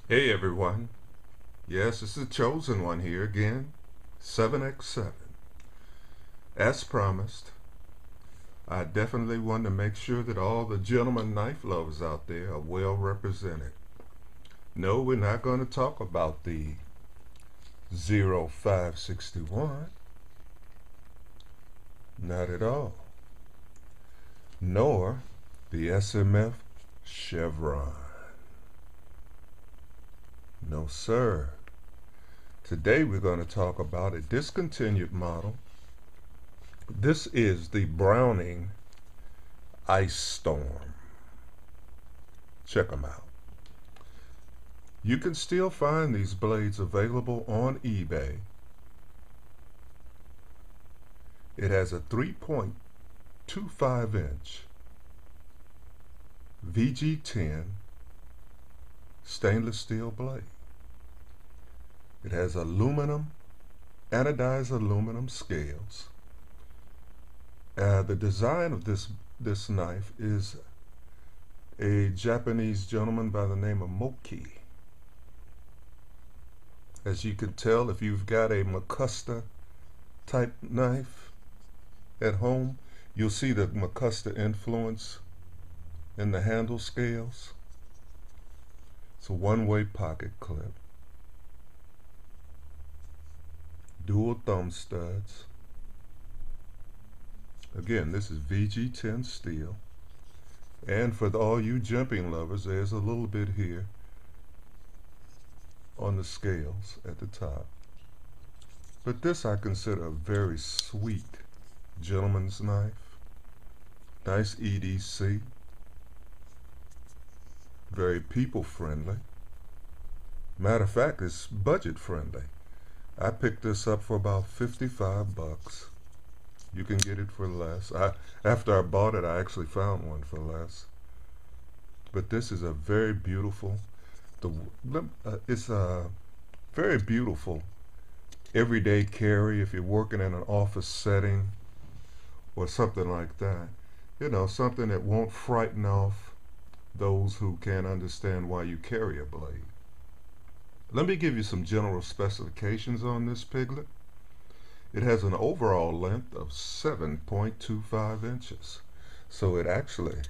Hey everyone. Yes, it's the chosen one here again. 7x7. As promised, I definitely want to make sure that all the gentleman knife lovers out there are well represented. No, we're not going to talk about the 0561. Not at all. Nor the SMF Chevron. No, sir. Today we're going to talk about a discontinued model. This is the Browning Ice Storm. Check them out. You can still find these blades available on eBay. It has a 3.25 inch VG10 stainless steel blade. It has anodized aluminum scales. The design of this knife is a Japanese gentleman by the name of Moki. As you can tell, if you've got a Macusta type knife at home, you'll see the Macusta influence in the handle scales. It's a one-way pocket clip. Dual thumb studs. Again, this is VG10 steel. And for all you jumping lovers, there's a little bit here on the scales at the top. But this I consider a very sweet gentleman's knife. Nice EDC. Very people friendly. Matter of fact, it's budget friendly. I picked this up for about 55 bucks. You can get it for less. After I bought it, I actually found one for less. But this is a very beautiful, it's a very beautiful everyday carry if you're working in an office setting or something like that. You know, something that won't frighten off those who can't understand why you carry a blade. Let me give you some general specifications on this piglet. It has an overall length of 7.25 inches. So it actually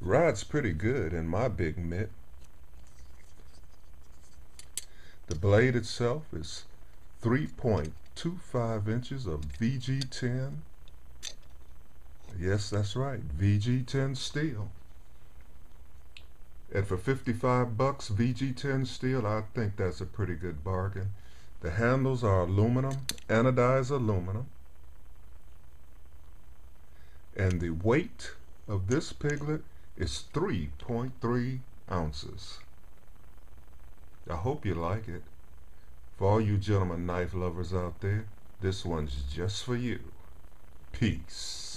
rides pretty good in my big mitt. The blade itself is 3.25 inches of VG10. Yes, that's right, VG10 steel. And for 55 bucks, VG10 steel, I think that's a pretty good bargain. The handles are aluminum, anodized aluminum. And the weight of this piglet is 3.3 ounces. I hope you like it. For all you gentlemen knife lovers out there, this one's just for you. Peace.